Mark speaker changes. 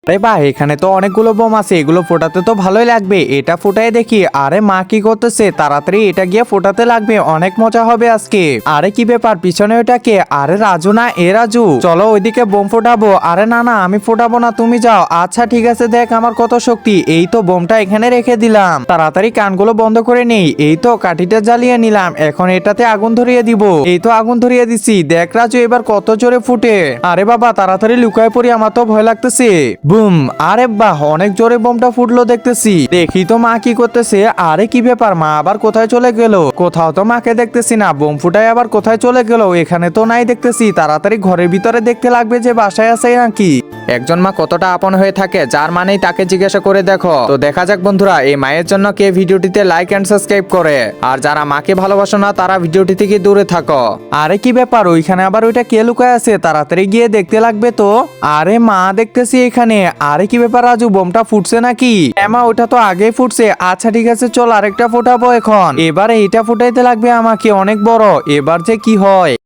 Speaker 1: আরে বাহ, এখানে তো অনেকগুলো বোম আছে, এগুলো ফোটাতে তো ভালোই লাগবে। এটা ফুটাই দেখি। আরে মা কি করতেছে? তাড়াতাড়ি এটা গিয়ে ফোটাতে লাগবে, অনেক মজা হবে আজকে। আরে কি ব্যাপার, পিছনে ওটা কে? আরে রাজু না? এ রাজু, চলো ওইদিকে বোম ফোটাবো। আরে না না, আমি ফোটাবো না, তুমি যাও। আচ্ছা ঠিক আছে, দেখ আমার কত শক্তি। এই তো বোমটা এখানে রেখে দিলাম, তাড়াতাড়ি কানগুলো বন্ধ করে নেই। এই তো কাঠিটা জ্বালিয়ে নিলাম, এখন এটাতে আগুন ধরিয়ে দিব। এই তো আগুন ধরিয়ে দিছি, দেখ রাজু এবার কত জোরে ফুটে। আরে বাবা তাড়াতাড়ি লুকায় পড়ি, আমার তো ভয় লাগতেছে। বুম। আরে বাহ, অনেক জোরে বোমটা ফুটলো দেখতেছি। দেখি তো মা কি করতেছে। আরে কি ব্যাপার, মা আবার কোথায় চলে গেল? কোথাও তো মাকে দেখতেছি না, বোম ফুটায় আবার কোথায় চলে গেল? এখানে তো নাই দেখতেছি। তাড়াতাড়ি ঘরের ভিতরে দেখতে লাগবে যে বাসায় আছে নাকি। একজন মা কতটা আপন হয়ে থাকে, যার মানেই তাকে জিজ্ঞাসা করে দেখো। তো দেখা যাক বন্ধুরা, এই মায়ের জন্য কে ভিডিওটিতে লাইক এন্ড সাবস্ক্রাইব করে। আর যারা মাকে ভালোবাসো না, তারা ভিডিওটি থেকে দূরে থাকো। আরে কি ব্যাপার, ওইখানে আবার ওইটা কে লুকায় আছে? তাড়াতাড়ি গিয়ে দেখতে লাগবে তো। আরে মা দেখতেছি এখানে। আরে কি ব্যাপার রাজু, বোমটা ফুটছে নাকি? মা ওটা তো আগেই ফুটছে। আচ্ছা ঠিক আছে, চল আরেকটা ফোটাবো এখন। এবার এইটা ফুটাইতে লাগবে আমাকে, অনেক বড়। এবার যে কি হয়।